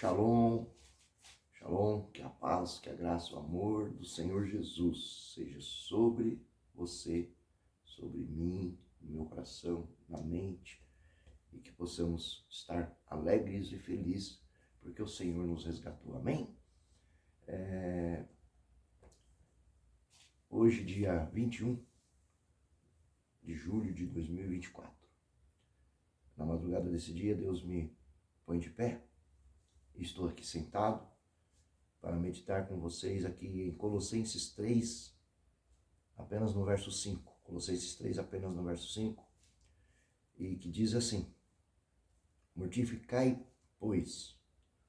Shalom, shalom, que a paz, que a graça, o amor do Senhor Jesus seja sobre você, sobre mim, no meu coração, na mente, e que possamos estar alegres e felizes, porque o Senhor nos resgatou. Amém? Hoje, dia 21 de julho de 2024. Na madrugada desse dia, Deus me põe de pé. Estou aqui sentado para meditar com vocês aqui em Colossenses 3, apenas no verso 5. Colossenses 3, apenas no verso 5. E que diz assim: mortificai, pois,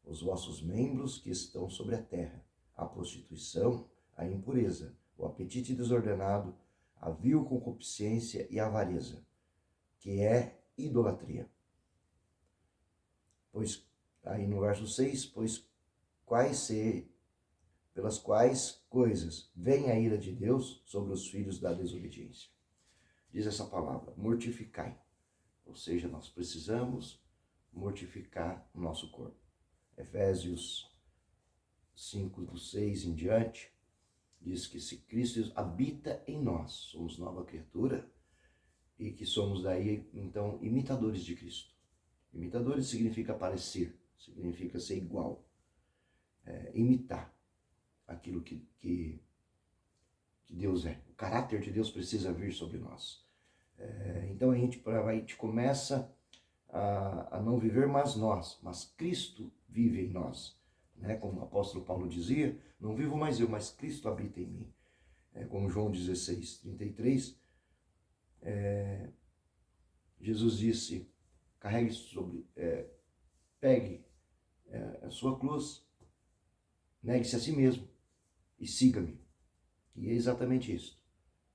os vossos membros que estão sobre a terra, a prostituição, a impureza, o apetite desordenado, a vil concupiscência e a avareza, que é idolatria. Pois, aí no verso 6, pois pelas quais coisas vem a ira de Deus sobre os filhos da desobediência. Diz essa palavra, mortificai. Ou seja, nós precisamos mortificar o nosso corpo. Efésios 5, do 6 em diante, diz que se Cristo habita em nós, somos nova criatura e que somos daí, então, imitadores de Cristo. Imitadores significa parecer, significa ser igual, imitar aquilo que Deus é. O caráter de Deus precisa vir sobre nós. Então a gente começa a não viver mais nós, mas Cristo vive em nós. Né? Como o apóstolo Paulo dizia, não vivo mais eu, mas Cristo habita em mim. Como João 16, 33, Jesus disse, pegue a sua cruz, negue-se a si mesmo e siga-me. E é exatamente isso.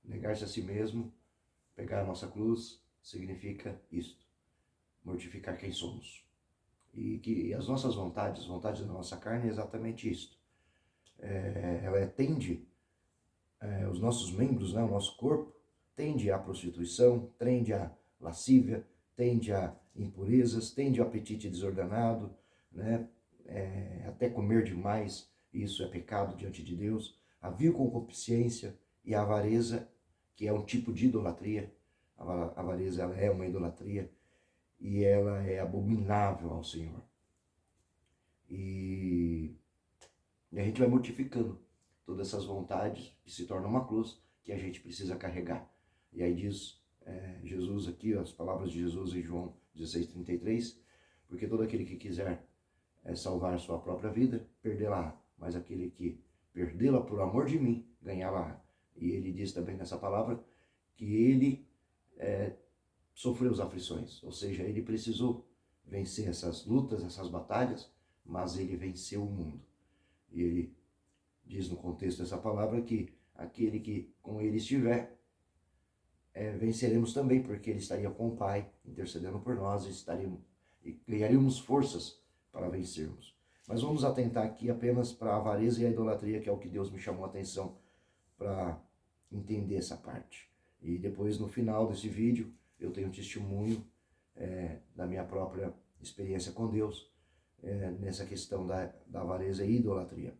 Negar-se a si mesmo, pegar a nossa cruz, significa isto. Mortificar quem somos. E as nossas vontades, as vontades da nossa carne é exatamente isto. Ela tende, os nossos membros, né, o nosso corpo, tende à prostituição, tende à lascívia, tende a impurezas, tende ao apetite desordenado, né, até comer demais, isso é pecado diante de Deus. A vil concupiscência e a avareza, que é um tipo de idolatria. A avareza, ela é uma idolatria e ela é abominável ao Senhor. E a gente vai mortificando todas essas vontades que se tornam uma cruz que a gente precisa carregar. E aí diz Jesus aqui, as palavras de Jesus em João 16:33, porque todo aquele que quiser salvar a sua própria vida, perdê-la, mas aquele que perdê-la por amor de mim, ganhá-la. E ele diz também nessa palavra que ele sofreu as aflições, ou seja, ele precisou vencer essas lutas, essas batalhas, mas ele venceu o mundo. E ele diz no contexto dessa palavra que aquele que com ele estiver, venceremos também, porque ele estaria com o Pai, intercedendo por nós, e ganharíamos forças para vencermos. Mas vamos atentar aqui apenas para a avareza e a idolatria, que é o que Deus me chamou a atenção para entender essa parte. E depois, no final desse vídeo, eu tenho um testemunho da minha própria experiência com Deus, nessa questão da avareza e idolatria.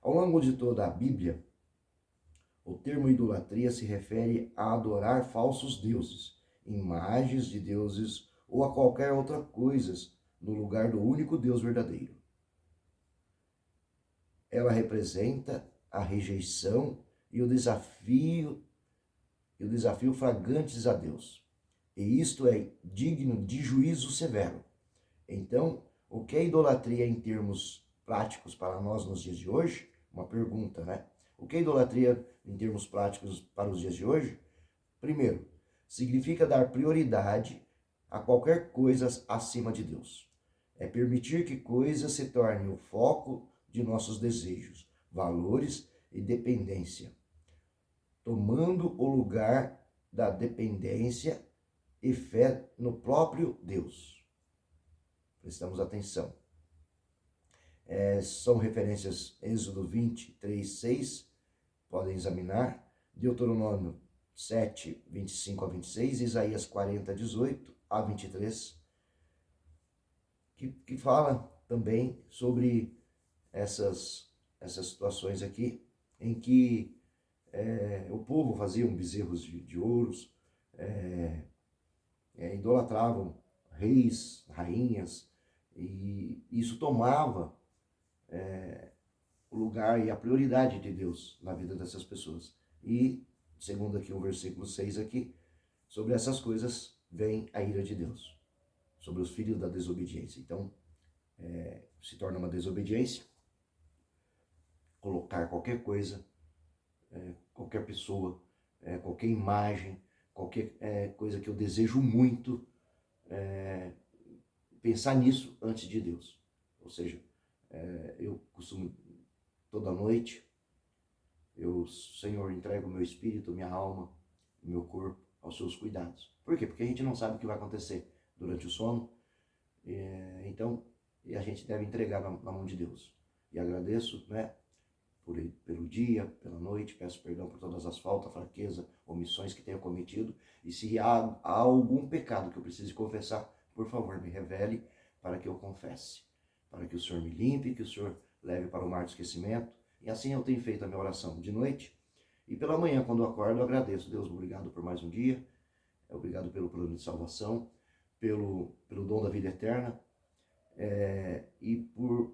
Ao longo de toda a Bíblia, o termo idolatria se refere a adorar falsos deuses, imagens de deuses ou a qualquer outra coisa no lugar do único Deus verdadeiro. Ela representa a rejeição e o desafio flagrantes a Deus. E isto é digno de juízo severo. Então, o que é idolatria em termos práticos para nós nos dias de hoje? Uma pergunta, né? O que é idolatria em termos práticos para os dias de hoje? Primeiro, significa dar prioridade a qualquer coisa acima de Deus. É permitir que coisas se tornem o foco de nossos desejos, valores e dependência, tomando o lugar da dependência e fé no próprio Deus. Prestamos atenção. São referências Êxodo 23, 6, podem examinar, Deuteronômio 7, 25 a 26, Isaías 40, 18 a 23, que fala também sobre essas situações aqui, em que o povo fazia bezerros de ouros, idolatravam reis, rainhas, e isso tomava o lugar e a prioridade de Deus na vida dessas pessoas. E, segundo aqui o versículo 6 aqui, sobre essas coisas vem a ira de Deus, sobre os filhos da desobediência. Então, se torna uma desobediência colocar qualquer coisa, qualquer pessoa, qualquer imagem, qualquer coisa que eu desejo muito, pensar nisso antes de Deus. Ou seja, eu costumo toda noite, Senhor, entrego o meu espírito, minha alma, o meu corpo aos seus cuidados. Por quê? Porque a gente não sabe o que vai acontecer durante o sono, então a gente deve entregar na mão de Deus. E agradeço, né, pelo dia, pela noite, peço perdão por todas as faltas, fraqueza, omissões que tenho cometido, e se há algum pecado que eu precise confessar, por favor, me revele para que eu confesse, para que o Senhor me limpe, que o Senhor leve para o mar do esquecimento. E assim eu tenho feito a minha oração de noite, e pela manhã, quando eu acordo, eu agradeço. Deus, obrigado por mais um dia, obrigado pelo plano de salvação, pelo dom da vida eterna, e por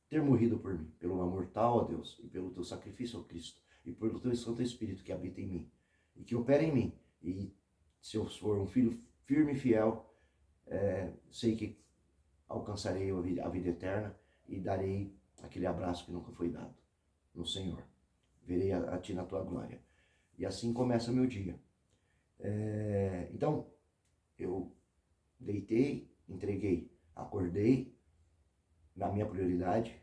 ter morrido por mim, pelo amor tal a Deus, e pelo teu sacrifício ao Cristo, e pelo teu Santo Espírito que habita em mim, e que opera em mim. E se eu for um filho firme e fiel, sei que alcançarei a vida eterna e darei aquele abraço que nunca foi dado no Senhor. Verei a ti na tua glória. E assim começa o meu dia. Então, eu deitei, entreguei, acordei. Na minha prioridade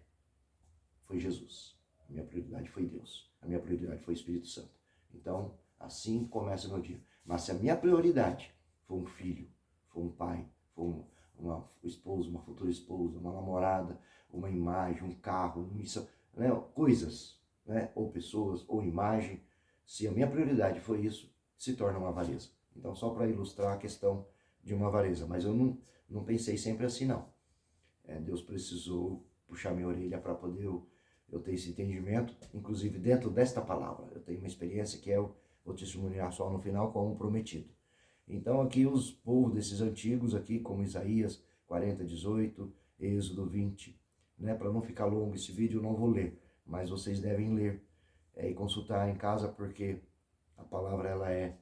foi Jesus. A minha prioridade foi Deus. A minha prioridade foi o Espírito Santo. Então, assim começa o meu dia. Mas se a minha prioridade for um filho, for um pai, for uma esposa, uma futura esposa, uma namorada, uma imagem, um carro, né, coisas, né, ou pessoas, ou imagem, se a minha prioridade for isso, se torna uma avareza. Então, só para ilustrar a questão de uma avareza. Mas eu não pensei sempre assim, não. Deus precisou puxar minha orelha para poder eu ter esse entendimento, inclusive dentro desta palavra. Eu tenho uma experiência que vou testemunhar só no final como prometido. Então aqui os povos desses antigos aqui, como Isaías 40:18, Êxodo 20, né? Para não ficar longo esse vídeo eu não vou ler, mas vocês devem ler e consultar em casa, porque a palavra ela é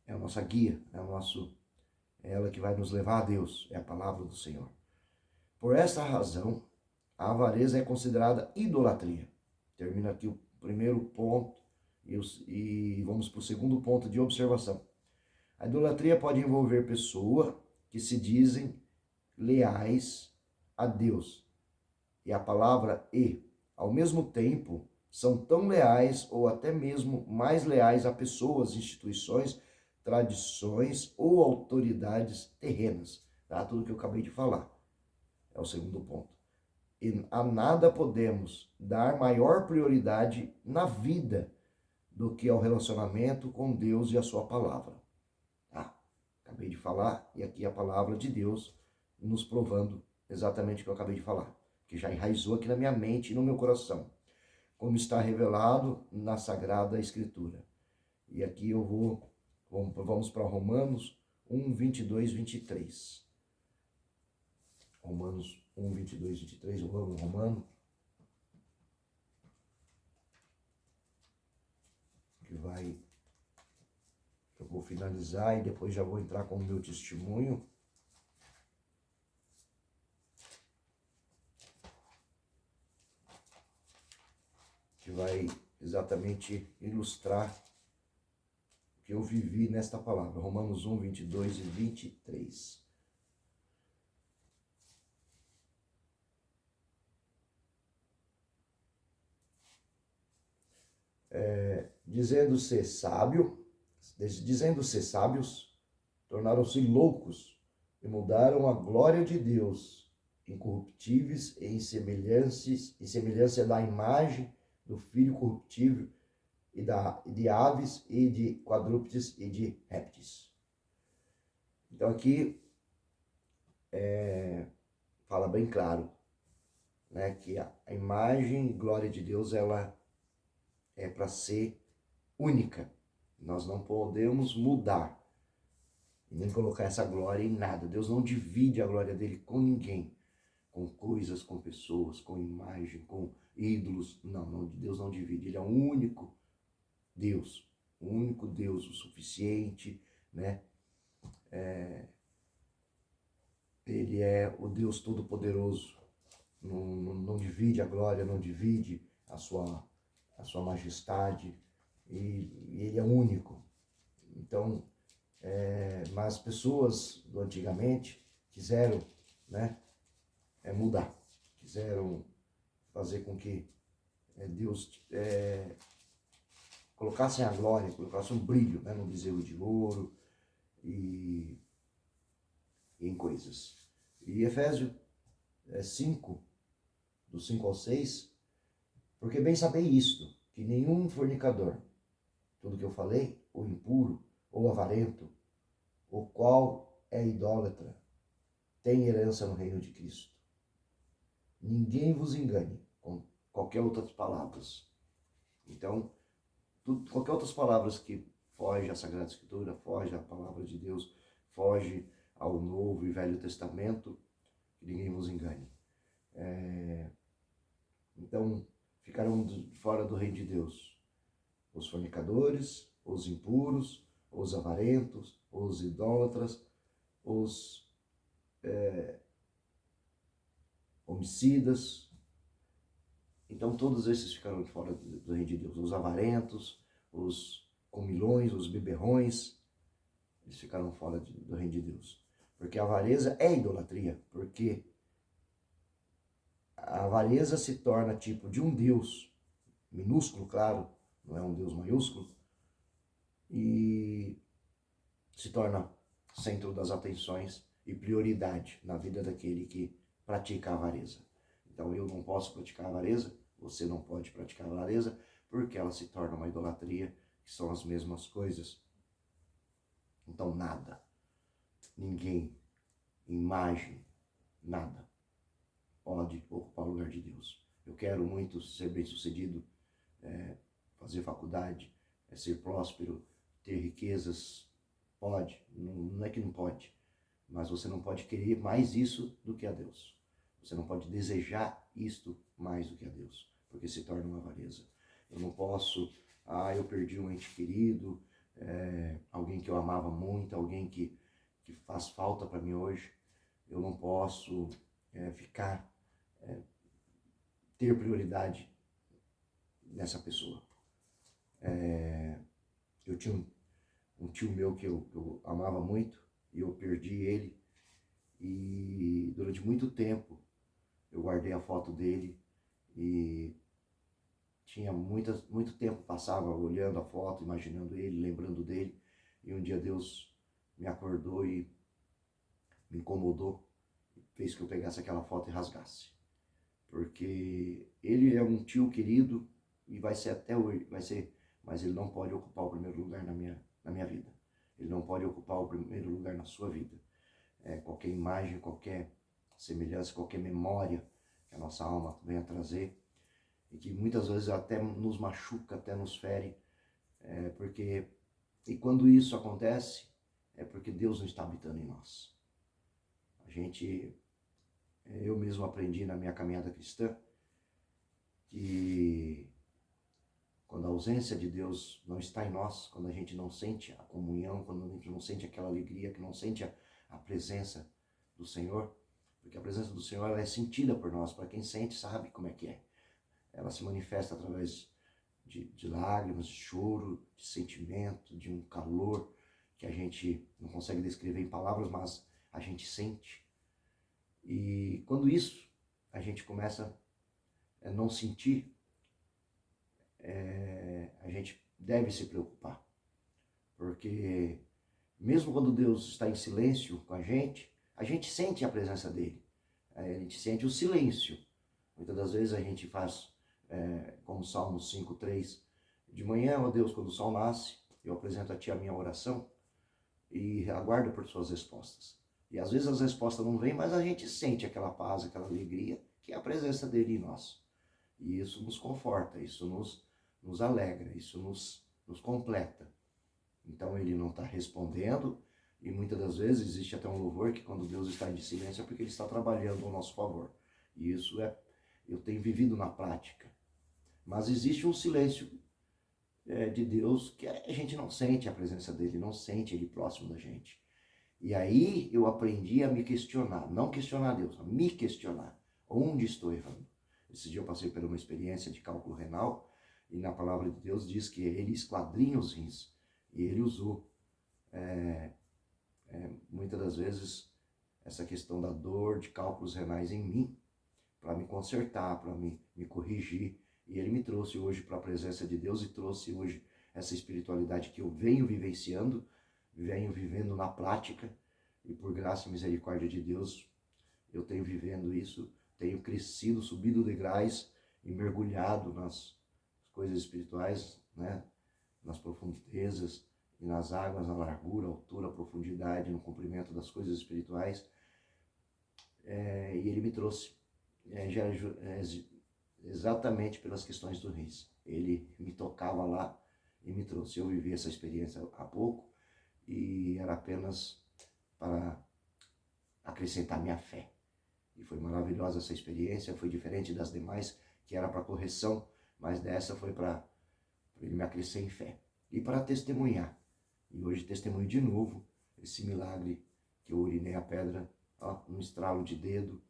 a nossa guia, é ela que vai nos levar a Deus, é a palavra do Senhor. Por essa razão, a avareza é considerada idolatria. Termina aqui o primeiro ponto e vamos para o segundo ponto de observação. A idolatria pode envolver pessoas que se dizem leais a Deus. E a palavra ao mesmo tempo, são tão leais ou até mesmo mais leais a pessoas, instituições, tradições ou autoridades terrenas. Tá? Tudo que eu acabei de falar. É o segundo ponto. E a nada podemos dar maior prioridade na vida do que ao relacionamento com Deus e a sua palavra. Tá? Acabei de falar, e aqui a palavra de Deus nos provando exatamente o que eu acabei de falar, que já enraizou aqui na minha mente e no meu coração, como está revelado na Sagrada Escritura. E aqui vamos para Romanos 1, 22, 23. Romanos 1, 22, 23, eu amo Romano, eu vou finalizar e depois já vou entrar com o meu testemunho. Que vai exatamente ilustrar o que eu vivi nesta palavra. Romanos 1, 22 e 23. Dizendo-se sábios, tornaram-se loucos e mudaram a glória de Deus, incorruptíveis e em semelhança da imagem do Filho corruptível e de aves e de quadrúpedes e de répteis. Então aqui fala bem claro, né, que a imagem e glória de Deus, ela é para ser única. Nós não podemos mudar e nem colocar essa glória em nada. Deus não divide a glória dele com ninguém, com coisas, com pessoas, com imagem, com ídolos. Não, Deus não divide. Ele é um único Deus, o suficiente, né? Ele é o Deus Todo-Poderoso. Não divide a glória, não divide a sua majestade, e ele é único. Então, mas pessoas do antigamente quiseram, né, mudar, quiseram fazer com que Deus colocasse a glória, colocasse um brilho, né, no bezerro de ouro e em coisas. E Efésios 5, do 5 ao 6, porque bem sabei isto, que nenhum fornicador, tudo que eu falei, ou impuro, ou avarento, o qual é idólatra, tem herança no reino de Cristo. Ninguém vos engane com qualquer outras palavras. Então, qualquer outras palavras que foge à Sagrada Escritura, foge à palavra de Deus, foge ao Novo e Velho Testamento, que ninguém vos engane. Então, ficarão fora do reino de Deus os fornicadores, os impuros, os avarentos, os idólatras, os homicidas. Então todos esses ficaram fora do reino de Deus. Os avarentos, os comilões, os beberrões, eles ficaram fora do reino de Deus. Porque a avareza é idolatria, porque a avareza se torna tipo de um Deus minúsculo, claro, não é um Deus maiúsculo, e se torna centro das atenções e prioridade na vida daquele que pratica a avareza. Então eu não posso praticar a avareza, você não pode praticar a avareza, porque ela se torna uma idolatria, que são as mesmas coisas. Então nada, ninguém, imagem, nada pode ocupar o lugar de Deus. Eu quero muito ser bem-sucedido, fazer faculdade, ser próspero, ter riquezas. Pode, não é que não pode, mas você não pode querer mais isso do que a Deus. Você não pode desejar isto mais do que a Deus, porque se torna uma avareza. Eu não posso, eu perdi um ente querido, alguém que eu amava muito, alguém que faz falta para mim hoje. Eu não posso ter prioridade nessa pessoa. Eu tinha um tio meu que eu amava muito, e eu perdi ele, e durante muito tempo eu guardei a foto dele, e tinha muito tempo, passava olhando a foto, imaginando ele, lembrando dele, e um dia Deus me acordou e me incomodou, e fez que eu pegasse aquela foto e rasgasse. Porque ele é um tio querido, e vai ser até hoje, mas ele não pode ocupar o primeiro lugar na minha vida. Ele não pode ocupar o primeiro lugar na sua vida. Qualquer imagem, qualquer semelhança, qualquer memória que a nossa alma venha trazer, e que muitas vezes até nos machuca, até nos fere, e quando isso acontece, é porque Deus não está habitando em nós. Eu mesmo aprendi na minha caminhada cristã que quando a ausência de Deus não está em nós, quando a gente não sente a comunhão, quando a gente não sente aquela alegria, que não sente a presença do Senhor, porque a presença do Senhor ela é sentida por nós, para quem sente sabe como é que é. Ela se manifesta através de lágrimas, de choro, de sentimento, de um calor que a gente não consegue descrever em palavras, mas a gente sente. E quando isso a gente começa a não sentir, a gente deve se preocupar, porque mesmo quando Deus está em silêncio com a gente sente a presença dele, a gente sente o silêncio. Muitas das vezes a gente faz, como Salmo 5:3, de manhã, ó Deus, quando o sol nasce, eu apresento a Ti a minha oração e aguardo por Suas respostas. E às vezes as respostas não vêm, mas a gente sente aquela paz, aquela alegria, que é a presença dele em nós. E isso nos conforta, isso nos alegra, isso nos completa. Então ele não está respondendo, e muitas das vezes existe até um louvor que quando Deus está em silêncio é porque ele está trabalhando ao nosso favor. E isso eu tenho vivido na prática. Mas existe um silêncio de Deus que a gente não sente a presença dele, não sente ele próximo da gente. E aí eu aprendi a me questionar, não questionar Deus, a me questionar. Onde estou errando? Esse dia eu passei por uma experiência de cálculo renal e na palavra de Deus diz que ele esquadrinha os rins. E ele usou, muitas das vezes, essa questão da dor de cálculos renais em mim para me consertar, para me corrigir. E ele me trouxe hoje para a presença de Deus e trouxe hoje essa espiritualidade que eu venho vivenciando, venho vivendo na prática, e por graça e misericórdia de Deus, eu tenho vivendo isso, tenho crescido, subido degraus e mergulhado nas coisas espirituais, né? Nas profundezas e nas águas, na largura, altura, profundidade, no cumprimento das coisas espirituais. E ele me trouxe exatamente pelas questões do rins. Ele me tocava lá e me trouxe. Eu vivi essa experiência há pouco e era apenas para acrescentar minha fé. E foi maravilhosa essa experiência, foi diferente das demais, que era para correção, mas dessa foi para ele me acrescer em fé. E para testemunhar. E hoje testemunho de novo esse milagre que eu urinei a pedra, num estralo de dedo,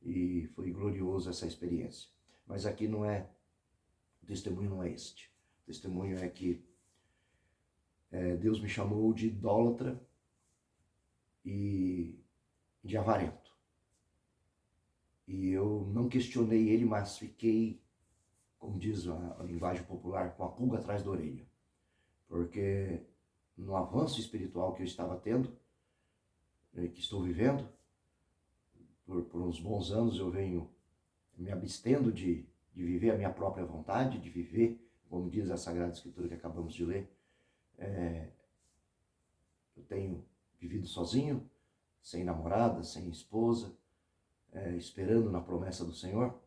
e foi glorioso essa experiência. Mas aqui o testemunho não é este. O testemunho é que Deus me chamou de idólatra e de avarento. E eu não questionei ele, mas fiquei, como diz a linguagem popular, com a pulga atrás da orelha. Porque no avanço espiritual que eu estava tendo, que estou vivendo, por uns bons anos eu venho me abstendo de viver a minha própria vontade, de viver, como diz a Sagrada Escritura que acabamos de ler. Eu tenho vivido sozinho, sem namorada, sem esposa, esperando na promessa do Senhor,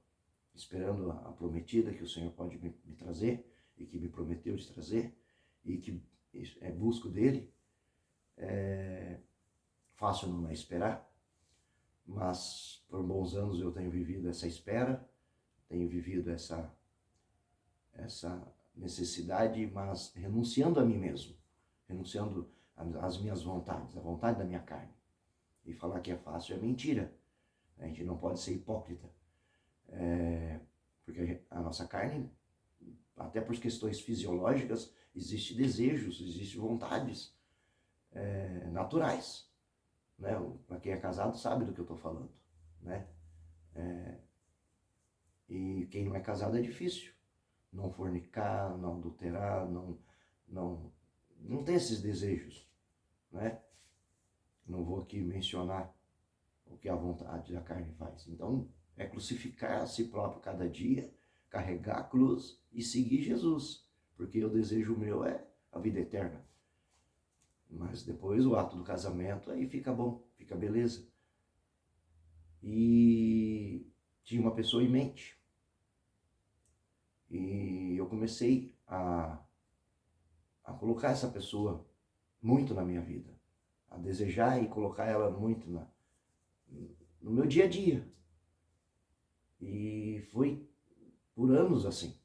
esperando a prometida que o Senhor pode me trazer e que me prometeu de trazer e que busco dele. Fácil não é esperar, mas por bons anos eu tenho vivido essa espera, tenho vivido essa necessidade, mas renunciando a mim mesmo, renunciando às minhas vontades, à vontade da minha carne. E falar que é fácil é mentira. A gente não pode ser hipócrita, porque a nossa carne, até por questões fisiológicas, existe desejos, existe vontades naturais. Né? Para quem é casado sabe do que eu estou falando, né? E quem não é casado é difícil não fornicar, não adulterar, não tem esses desejos, né? Não vou aqui mencionar o que a vontade da carne faz. Então, é crucificar a si próprio cada dia, carregar a cruz e seguir Jesus, porque o desejo meu é a vida eterna. Mas depois o ato do casamento, aí fica bom, fica beleza. E tinha uma pessoa em mente. E eu comecei a colocar essa pessoa muito na minha vida. A desejar e colocar ela muito no meu dia a dia. E foi por anos assim.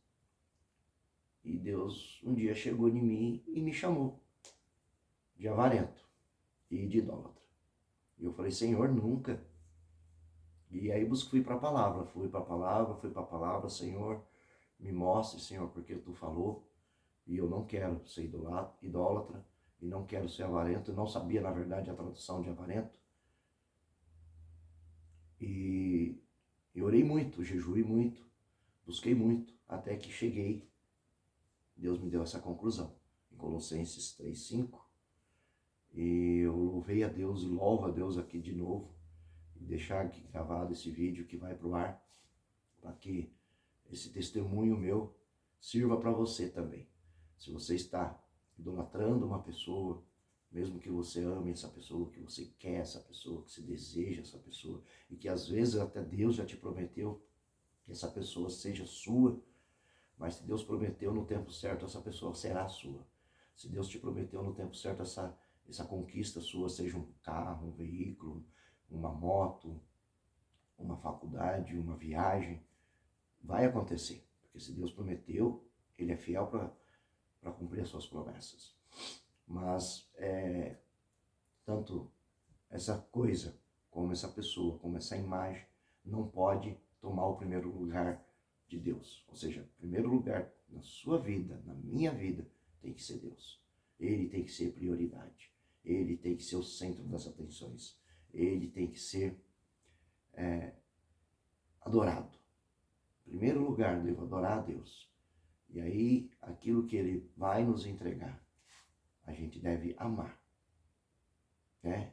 E Deus um dia chegou em mim e me chamou de avarento e de idólatra. E eu falei, Senhor, nunca. E aí fui para a palavra, Senhor, me mostre, Senhor, porque tu falou, e eu não quero ser idólatra, e não quero ser avarento. Eu não sabia, na verdade, a tradução de avarento. E eu orei muito, jejuei muito, busquei muito, até que cheguei. Deus me deu essa conclusão, em Colossenses 3:5. E eu louvei a Deus e louvo a Deus aqui de novo, e deixar aqui gravado esse vídeo que vai para o ar, para que esse testemunho meu sirva para você também. Se você está idolatrando uma pessoa, mesmo que você ame essa pessoa, que você quer essa pessoa, que você deseja essa pessoa, e que às vezes até Deus já te prometeu que essa pessoa seja sua, mas se Deus prometeu no tempo certo, essa pessoa será sua. Se Deus te prometeu no tempo certo, essa conquista sua, seja um carro, um veículo, uma moto, uma faculdade, uma viagem, vai acontecer. Porque se Deus prometeu, Ele é fiel para cumprir as suas promessas. Mas tanto essa coisa, como essa pessoa, como essa imagem, não pode tomar o primeiro lugar de Deus. Ou seja, o primeiro lugar na sua vida, na minha vida, tem que ser Deus. Ele tem que ser prioridade. Ele tem que ser o centro das atenções. Ele tem que ser adorado. Em primeiro lugar, devo adorar a Deus. E aí, aquilo que Ele vai nos entregar, a gente deve amar. Né?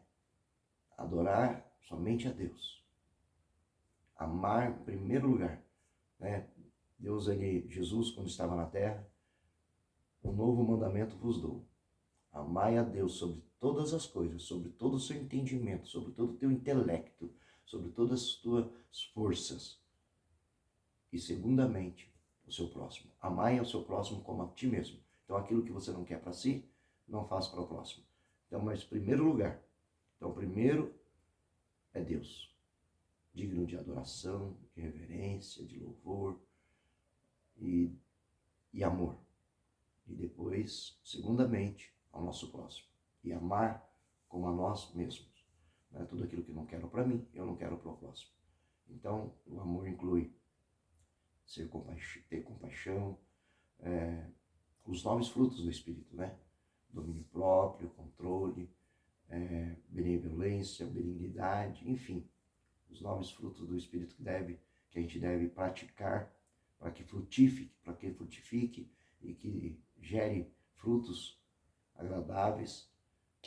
Adorar somente a Deus. Amar em primeiro lugar. Né? Deus, Jesus, quando estava na terra, um novo mandamento vos dou. Amai a Deus sobre todas as coisas, sobre todo o seu entendimento, sobre todo o teu intelecto, sobre todas as tuas forças. E segundamente, o seu próximo. Amai ao seu próximo como a ti mesmo. Então, aquilo que você não quer para si, não faça para o próximo. Então, mas primeiro lugar. Então, primeiro é Deus. Digno de adoração, de reverência, de louvor e amor. E depois, segundamente, ao nosso próximo. E amar como a nós mesmos. Né? Tudo aquilo que não quero para mim, eu não quero para o próximo. Então, o amor inclui ter compaixão, os 9 frutos do Espírito, né? Domínio próprio, controle, benevolência, benignidade, enfim. Os 9 frutos do Espírito que a gente deve praticar para que frutifique e que gere frutos agradáveis,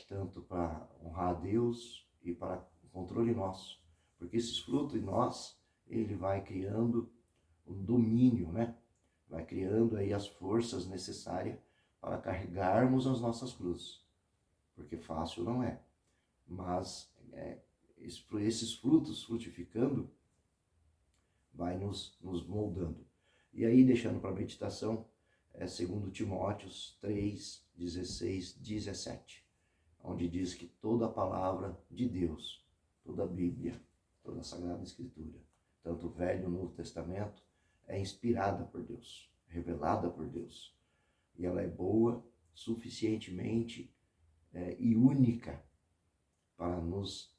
tanto para honrar a Deus e para o controle nosso. Porque esses frutos em nós, ele vai criando um domínio, né? Vai criando aí as forças necessárias para carregarmos as nossas cruzes. Porque fácil não é. Mas esses frutos frutificando, vai nos moldando. E aí, deixando para a meditação, 2 Timóteo 3, 16, 17, onde diz que toda a palavra de Deus, toda a Bíblia, toda a Sagrada Escritura, tanto o Velho e o Novo Testamento, é inspirada por Deus, revelada por Deus. E ela é boa, suficientemente e única para nos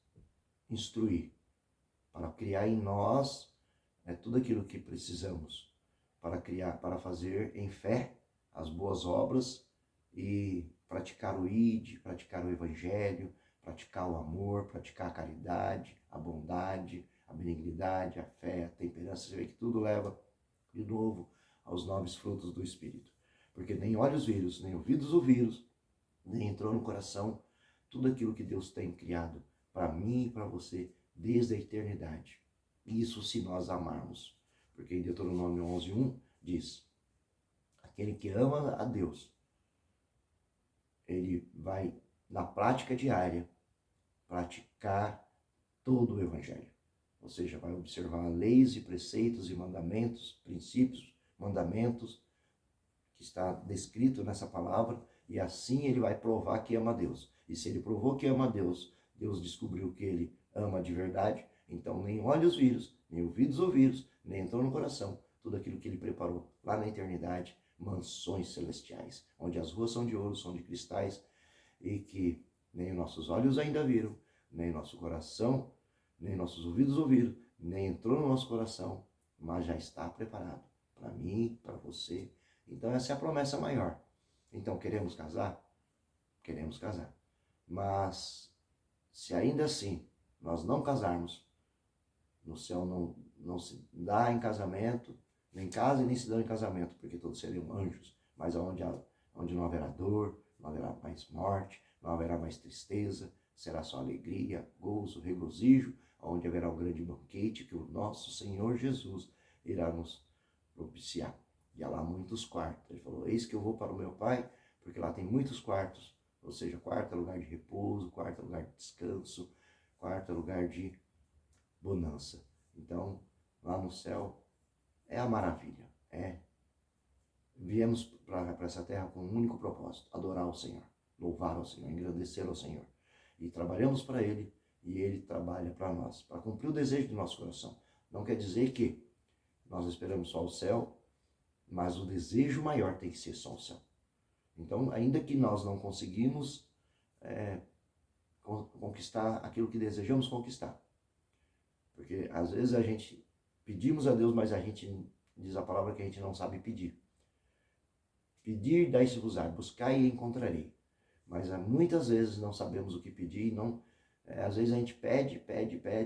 instruir, para criar em nós tudo aquilo que precisamos, para fazer em fé as boas obras e praticar o ID, praticar o Evangelho, praticar o amor, praticar a caridade, a bondade, a benignidade, a fé, a temperança. Você vê que tudo leva, de novo, aos 9 frutos do Espírito. Porque nem olhos viram, nem ouvidos ouviram, nem entrou no coração tudo aquilo que Deus tem criado para mim e para você desde a eternidade. Isso se nós amarmos. Porque em Deuteronômio 11:1 diz: aquele que ama a Deus, ele vai, na prática diária, praticar todo o Evangelho. Ou seja, vai observar leis e preceitos e mandamentos, princípios, mandamentos, que está descrito nessa palavra, e assim ele vai provar que ama a Deus. E se ele provou que ama a Deus, Deus descobriu que ele ama de verdade, então nem olhos viram, nem ouvidos ouviram, nem entrou no coração tudo aquilo que ele preparou lá na eternidade, mansões celestiais, onde as ruas são de ouro, são de cristais, e que nem nossos olhos ainda viram, nem nosso coração, nem nossos ouvidos ouviram, nem entrou no nosso coração, mas já está preparado para mim, para você. Então essa é a promessa maior. Então queremos casar? Queremos casar. Mas se ainda assim nós não casarmos, no céu não se dá em casamento, nem casa e nem se dá em casamento, porque todos seriam anjos, mas onde não haverá dor, não haverá mais morte, não haverá mais tristeza, será só alegria, gozo, regozijo, onde haverá um grande banquete que o nosso Senhor Jesus irá nos propiciar. E há lá muitos quartos. Ele falou: eis que eu vou para o meu Pai, porque lá tem muitos quartos Ou seja, quarto é lugar de repouso, quarto é lugar de descanso, quarto é lugar de bonança. Então, lá no céu é a maravilha. Viemos para essa terra com um único propósito: adorar o Senhor, louvar ao Senhor, engrandecer ao Senhor. E trabalhamos para Ele e Ele trabalha para nós, para cumprir o desejo do nosso coração. Não quer dizer que nós esperamos só o céu, mas o desejo maior tem que ser só o céu. Então, ainda que nós não conseguimos conquistar aquilo que desejamos conquistar, porque às vezes a gente pedimos a Deus, mas a gente diz a palavra que a gente não sabe pedir. Pedir, dai-se-vos-á, buscai e encontrarei. Mas muitas vezes não sabemos o que pedir, às vezes a gente pede,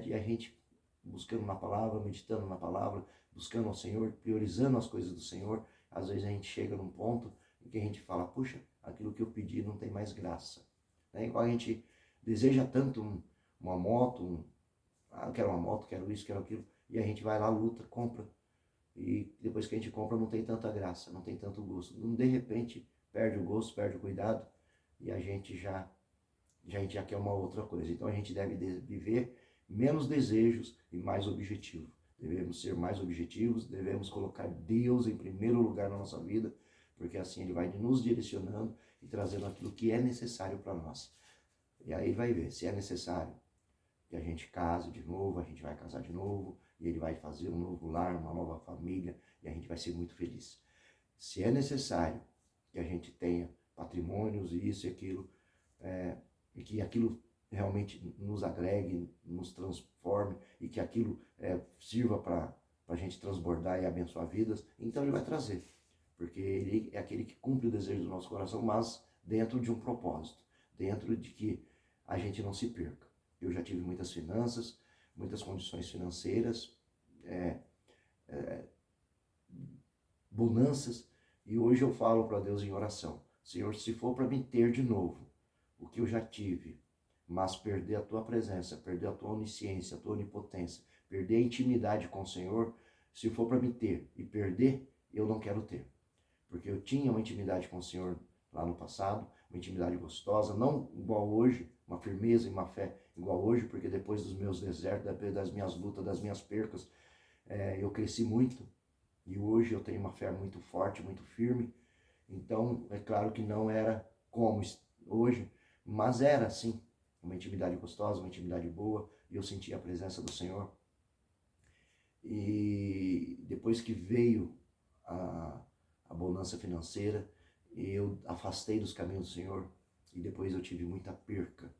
e a gente buscando na palavra, meditando na palavra, buscando ao Senhor, priorizando as coisas do Senhor, às vezes a gente chega num ponto em que a gente fala: puxa, aquilo que eu pedi não tem mais graça. Igual a gente deseja tanto uma moto, quero uma moto, quero isso, quero aquilo, e a gente vai lá, luta, compra, e depois que a gente compra não tem tanta graça, não tem tanto gosto. De repente perde o gosto, perde o cuidado, e a gente já quer uma outra coisa. Então a gente deve viver menos desejos e mais objetivo. Devemos ser mais objetivos, devemos colocar Deus em primeiro lugar na nossa vida, porque assim Ele vai nos direcionando e trazendo aquilo que é necessário para nós. E aí vai ver, se é necessário que a gente case de novo, a gente vai casar de novo, e Ele vai fazer um novo lar, uma nova família, e a gente vai ser muito feliz. Se é necessário que a gente tenha patrimônios e isso e aquilo, e que aquilo realmente nos agregue, nos transforme, e que aquilo sirva para a gente transbordar e abençoar vidas, então Ele vai trazer. Porque Ele é aquele que cumpre o desejo do nosso coração, mas dentro de um propósito, dentro de que a gente não se perca. Eu já tive muitas finanças, muitas condições financeiras, bonanças, e hoje eu falo para Deus em oração: Senhor, se for para me ter de novo o que eu já tive, mas perder a Tua presença, perder a Tua onisciência, a Tua onipotência, perder a intimidade com o Senhor, se for para me ter e perder, eu não quero ter. Porque eu tinha uma intimidade com o Senhor lá no passado, uma intimidade gostosa, não igual hoje, uma firmeza e uma fé igual hoje, porque depois dos meus desertos, depois das minhas lutas, das minhas percas, eu cresci muito, e hoje eu tenho uma fé muito forte, muito firme. Então, é claro que não era como hoje, mas era sim uma intimidade gostosa, uma intimidade boa, e eu sentia a presença do Senhor. E depois que veio a bonança financeira, eu afastei dos caminhos do Senhor, e depois eu tive muita perca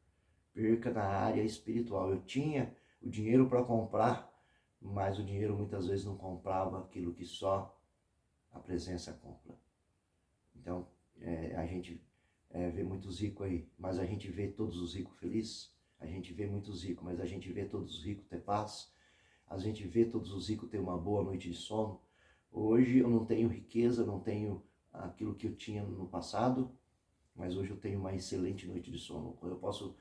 na área espiritual. Eu tinha o dinheiro para comprar, mas o dinheiro muitas vezes não comprava aquilo que só a presença compra. Então, a gente vê muitos ricos aí, mas a gente vê todos os ricos felizes. A gente vê muitos ricos, mas a gente vê todos os ricos ter paz. A gente vê todos os ricos ter uma boa noite de sono. Hoje eu não tenho riqueza, não tenho aquilo que eu tinha no passado, mas hoje eu tenho uma excelente noite de sono. Eu posso,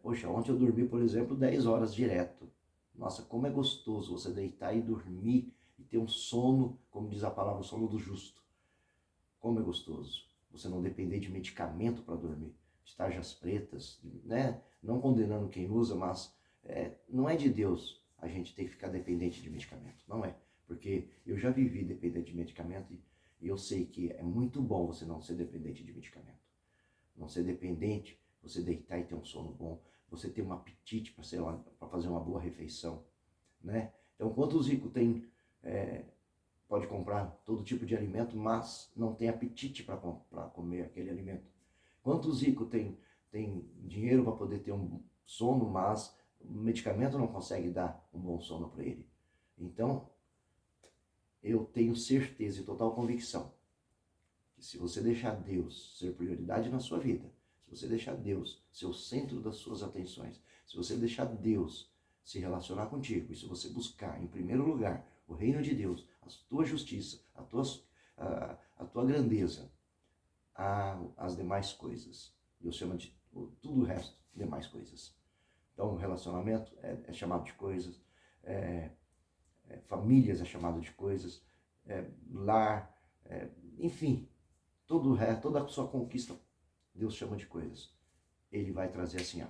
poxa, ontem eu dormi, por exemplo, 10 horas direto. Nossa, como é gostoso você deitar e dormir e ter um sono, como diz a palavra, o sono do justo. Como é gostoso você não depender de medicamento para dormir, de tarjas pretas, né? Não condenando quem usa, mas não é de Deus a gente ter que ficar dependente de medicamento, não é. Porque eu já vivi dependente de medicamento e eu sei que é muito bom você não ser dependente de medicamento. Não ser dependente, você deitar e ter um sono bom, você ter um apetite para fazer uma boa refeição, né? Então, quantos ricos têm, pode comprar todo tipo de alimento, mas não tem apetite para comer aquele alimento? Quantos ricos têm dinheiro para poder ter um sono, mas o medicamento não consegue dar um bom sono para ele? Então, eu tenho certeza e total convicção que se você deixar Deus ser prioridade na sua vida, se você deixar Deus ser o centro das suas atenções, se você deixar Deus se relacionar contigo, e se você buscar em primeiro lugar o reino de Deus, a tua justiça, a tua grandeza, as demais coisas, Deus chama de tudo o resto, demais coisas. Então, relacionamento é chamado de coisas, famílias é chamado de coisas, lar, enfim, toda a sua conquista Deus chama de coisas, Ele vai trazer assim, ó,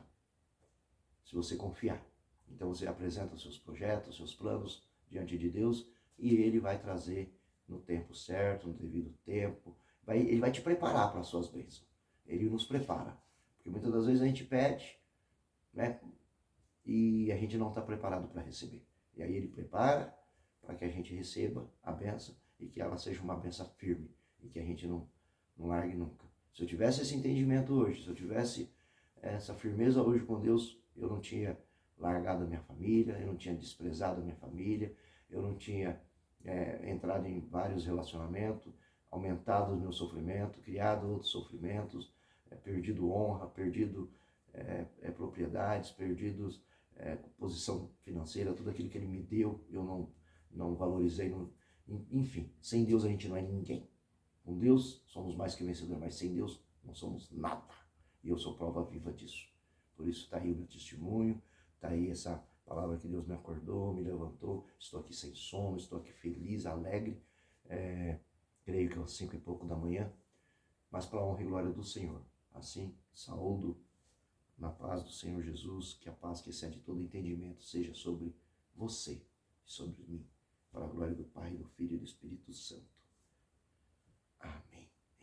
se você confiar. Então você apresenta os seus projetos, os seus planos diante de Deus e Ele vai trazer no tempo certo, no devido tempo. Ele vai te preparar para as suas bênçãos. Ele nos prepara. Porque muitas das vezes a gente pede, né? E a gente não está preparado para receber. E aí Ele prepara para que a gente receba a bênção e que ela seja uma bênção firme e que a gente não largue nunca. Se eu tivesse esse entendimento hoje, se eu tivesse essa firmeza hoje com Deus, eu não tinha largado a minha família, eu não tinha desprezado a minha família, eu não tinha entrado em vários relacionamentos, aumentado o meu sofrimento, criado outros sofrimentos, perdido honra, perdido propriedades, perdidos posição financeira, tudo aquilo que Ele me deu, eu não valorizei, enfim, sem Deus a gente não é ninguém. Com Deus somos mais que vencedores, mas sem Deus não somos nada. E eu sou prova viva disso. Por isso está aí o meu testemunho, está aí essa palavra que Deus me acordou, me levantou. Estou aqui sem sono, estou aqui feliz, alegre. Creio que é às 5 e pouco da manhã, mas para a honra e glória do Senhor. Assim, saúdo na paz do Senhor Jesus, que a paz que excede todo entendimento seja sobre você e sobre mim, para a glória do Pai, do Filho e do Espírito Santo. Amém.